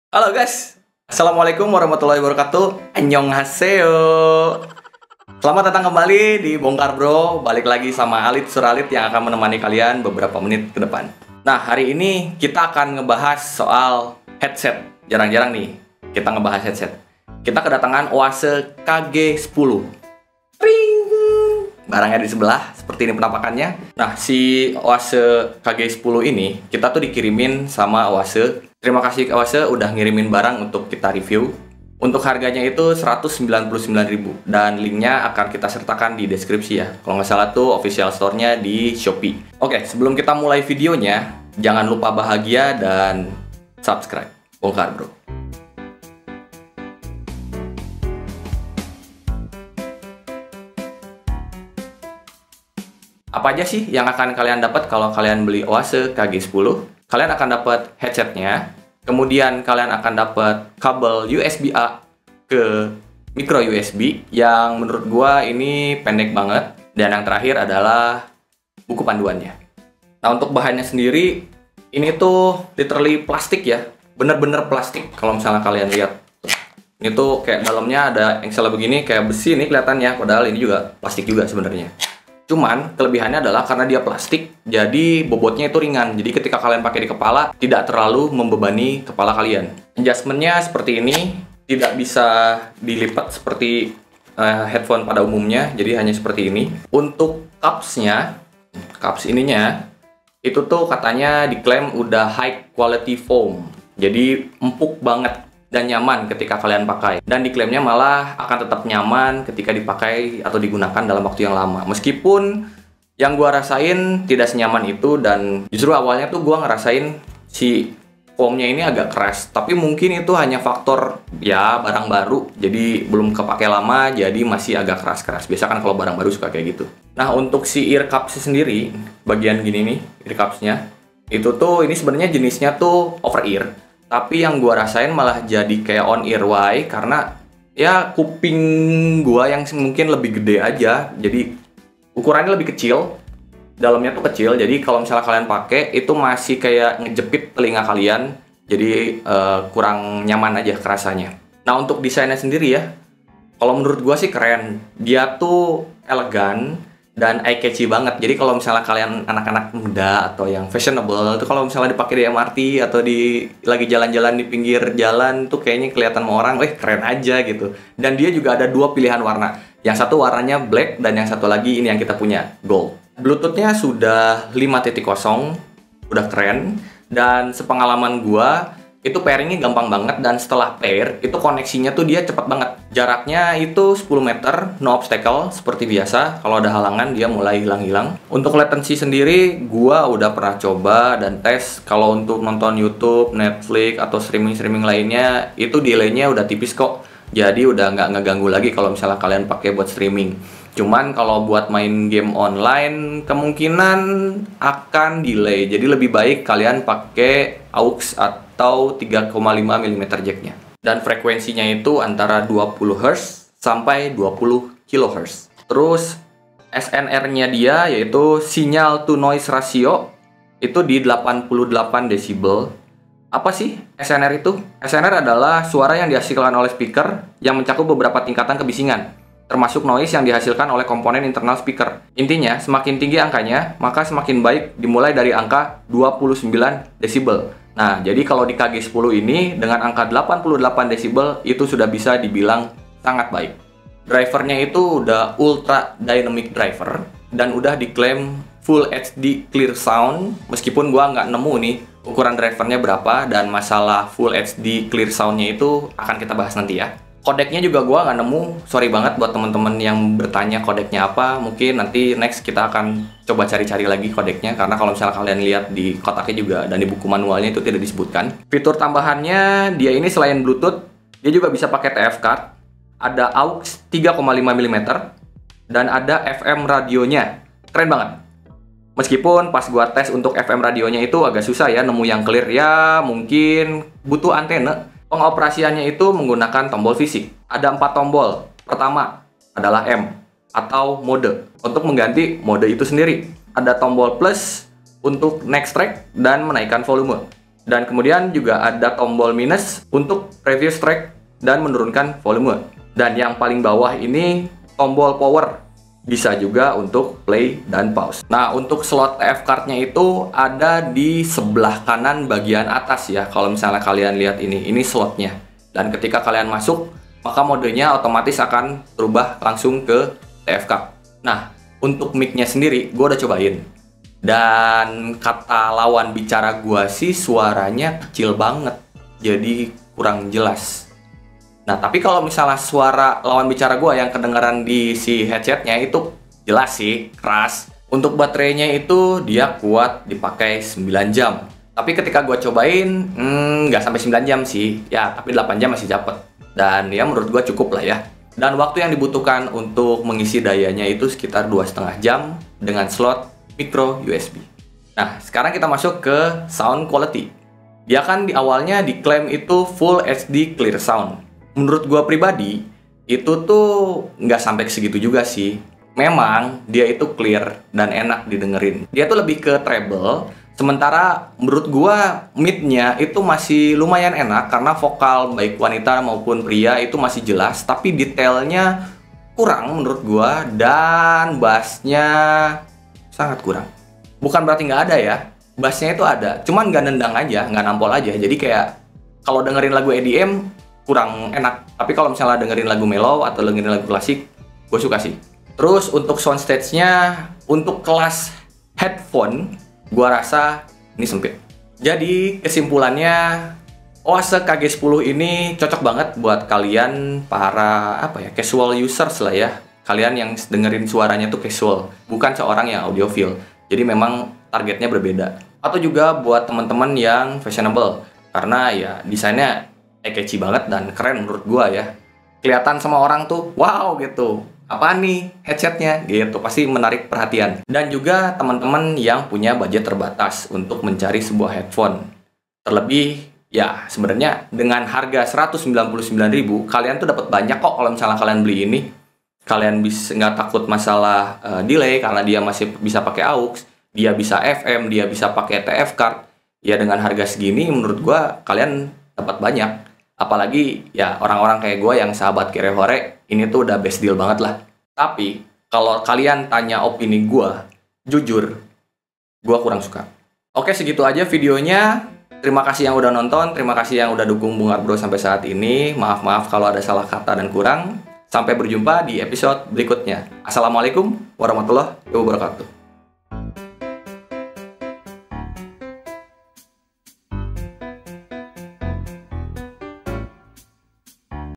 Halo guys, Assalamualaikum warahmatullahi wabarakatuh. Annyeonghaseyo. Selamat datang kembali di Bongkar Bro. Balik lagi sama Alit Suralit yang akan menemani kalian beberapa menit ke depan. Nah, hari ini kita akan ngebahas soal headset. Jarang-jarang nih kita ngebahas headset. Kita kedatangan Oase KG10. Ring! Barangnya di sebelah, seperti ini penampakannya. Nah, si Oase KG10 ini kita tuh dikirimin sama Oase. Terima kasih Oase udah ngirimin barang untuk kita review. Untuk harganya itu 199.000 dan linknya akan kita sertakan di deskripsi ya. Kalau nggak salah tuh official store-nya di Shopee. Oke, sebelum kita mulai videonya, jangan lupa bahagia dan subscribe. Bongkar Bro. Apa aja sih yang akan kalian dapat kalau kalian beli Oase KG10? Kalian akan dapat headsetnya, kemudian kalian akan dapat kabel USB-A ke micro USB yang menurut gua ini pendek banget, dan yang terakhir adalah buku panduannya. Nah, untuk bahannya sendiri ini tuh literally plastik ya, bener-bener plastik. Kalau misalnya kalian lihat, ini tuh kayak dalamnya ada engsel begini, kayak besi nih kelihatannya, padahal ini juga plastik juga sebenarnya. Cuman kelebihannya adalah karena dia plastik, jadi bobotnya itu ringan. Jadi ketika kalian pakai di kepala, tidak terlalu membebani kepala kalian. Adjustmentnya seperti ini, tidak bisa dilipat seperti headphone pada umumnya, jadi hanya seperti ini. Untuk cupsnya, cups ininya, itu tuh katanya diklaim udah high quality foam. Jadi empuk banget dan nyaman ketika kalian pakai, dan diklaimnya malah akan tetap nyaman ketika dipakai atau digunakan dalam waktu yang lama. Meskipun yang gua rasain tidak senyaman itu, dan justru awalnya tuh gua ngerasain si foamnya ini agak keras, tapi mungkin itu hanya faktor ya barang baru, jadi belum kepake lama, jadi masih agak keras-keras. Biasa kan kalau barang baru suka kayak gitu. Nah, untuk si ear cups sendiri, bagian gini nih ear cupsnya, itu tuh ini sebenarnya jenisnya tuh over ear. Tapi yang gua rasain malah jadi kayak on ear. Why? Karena ya kuping gua yang mungkin lebih gede aja, jadi ukurannya lebih kecil, dalamnya tuh kecil. Jadi kalau misalnya kalian pakai itu masih kayak ngejepit telinga kalian, jadi kurang nyaman aja kerasanya. Nah, untuk desainnya sendiri ya, kalau menurut gua sih keren. Dia tuh elegan dan eye catchy banget. Jadi kalau misalnya kalian anak-anak muda atau yang fashionable itu, kalau misalnya dipakai di MRT atau lagi jalan-jalan di pinggir jalan tuh kayaknya kelihatan sama orang, keren aja gitu. Dan dia juga ada dua pilihan warna. Yang satu warnanya black dan yang satu lagi ini yang kita punya, gold. Bluetooth-nya sudah 5.0, udah keren. Dan sepengalaman gua itu pairingnya gampang banget, dan setelah pair itu koneksinya tuh dia cepet banget. Jaraknya itu 10 meter, no obstacle seperti biasa. Kalau ada halangan dia mulai hilang-hilang. Untuk latency sendiri gua udah pernah coba dan tes. Kalau untuk nonton YouTube, Netflix atau streaming lainnya itu delay-nya udah tipis kok. Jadi udah nggak ngeganggu lagi kalau misalnya kalian pakai buat streaming. Cuman kalau buat main game online kemungkinan akan delay. Jadi lebih baik kalian pakai aux atau 3,5 mm jacknya. Dan frekuensinya itu antara 20 Hz sampai 20 kHz. Terus SNR-nya dia yaitu sinyal to noise ratio itu di 88 desibel. Apa sih SNR itu? SNR adalah suara yang dihasilkan oleh speaker yang mencakup beberapa tingkatan kebisingan, termasuk noise yang dihasilkan oleh komponen internal speaker. Intinya, semakin tinggi angkanya, maka semakin baik, dimulai dari angka 29 desibel. Nah, jadi kalau di KG10 ini, dengan angka 88 desibel, itu sudah bisa dibilang sangat baik. Drivernya itu udah ultra dynamic driver, dan udah diklaim Full HD Clear Sound, meskipun gua nggak nemu nih ukuran drivernya berapa, dan masalah Full HD Clear Sound-nya itu akan kita bahas nanti ya. Kodeknya juga gua nggak nemu, sorry banget buat teman-teman yang bertanya kodeknya apa. Mungkin nanti next kita akan coba cari-cari lagi kodeknya, karena kalau misalnya kalian lihat di kotaknya juga dan di buku manualnya itu tidak disebutkan. Fitur tambahannya, dia ini selain Bluetooth, dia juga bisa pakai TF card, ada aux 3,5 mm, dan ada FM radionya. Keren banget. Meskipun pas gua tes untuk FM radionya itu agak susah ya nemu yang clear, ya mungkin butuh antena. Pengoperasiannya itu menggunakan tombol fisik. Ada 4 tombol. Pertama adalah M atau mode. Untuk mengganti mode itu sendiri. Ada tombol plus untuk next track dan menaikkan volume. Dan kemudian juga ada tombol minus untuk previous track dan menurunkan volume. Dan yang paling bawah ini tombol power, bisa juga untuk play dan pause. Nah, untuk slot TF card-nya itu ada di sebelah kanan bagian atas ya. Kalau misalnya kalian lihat ini slotnya. Dan ketika kalian masuk, maka modenya otomatis akan berubah langsung ke TF card. Nah, untuk mic-nya sendiri, gue udah cobain. Dan kata lawan bicara gue sih suaranya kecil banget, jadi kurang jelas. Nah, tapi kalau misalnya suara lawan bicara gue yang kedengaran di si headsetnya itu jelas sih, keras. Untuk baterainya itu dia kuat dipakai 9 jam. Tapi ketika gue cobain, nggak sampai 9 jam sih. Ya, tapi 8 jam masih dapet. Dan ya menurut gue cukup lah ya. Dan waktu yang dibutuhkan untuk mengisi dayanya itu sekitar 2,5 jam dengan slot micro USB. Nah, sekarang kita masuk ke sound quality. Dia kan di awalnya diklaim itu Full HD Clear Sound. Menurut gua pribadi, itu tuh nggak sampai ke segitu juga sih. Memang dia itu clear dan enak didengerin. Dia tuh lebih ke treble, sementara menurut gua mid-nya itu masih lumayan enak karena vokal baik wanita maupun pria itu masih jelas, tapi detailnya kurang menurut gua, dan bassnya sangat kurang. Bukan berarti nggak ada ya, bassnya itu ada, cuman nggak nendang aja, nggak nampol aja. Jadi kayak kalau dengerin lagu EDM kurang enak, tapi kalau misalnya dengerin lagu mellow atau dengerin lagu klasik, gue suka sih. Terus untuk soundstage-nya, untuk kelas headphone, gue rasa ini sempit. Jadi kesimpulannya, Oase KG10 ini cocok banget buat kalian para casual users lah ya. Kalian yang dengerin suaranya tuh casual, bukan seorang yang audiophile. Jadi memang targetnya berbeda. Atau juga buat teman-teman yang fashionable, karena ya desainnya catchy banget dan keren menurut gua ya. Kelihatan sama orang tuh, wow gitu. Apa nih headsetnya? Gitu, pasti menarik perhatian. Dan juga teman-teman yang punya budget terbatas untuk mencari sebuah headphone. Terlebih ya sebenarnya dengan harga 199.000 kalian tuh dapat banyak kok kalau misalnya kalian beli ini. Kalian bisa nggak takut masalah delay karena dia masih bisa pakai aux, dia bisa FM, dia bisa pakai TF card. Ya dengan harga segini menurut gua kalian dapat banyak. Apalagi ya orang-orang kayak gua yang sahabat Kirehore, ini tuh udah best deal banget lah. Tapi kalau kalian tanya opini gua, jujur gua kurang suka. Oke, segitu aja videonya. Terima kasih yang udah nonton, terima kasih yang udah dukung Bung Arbro sampai saat ini. Maaf kalau ada salah kata dan kurang. Sampai berjumpa di episode berikutnya. Assalamualaikum warahmatullahi wabarakatuh.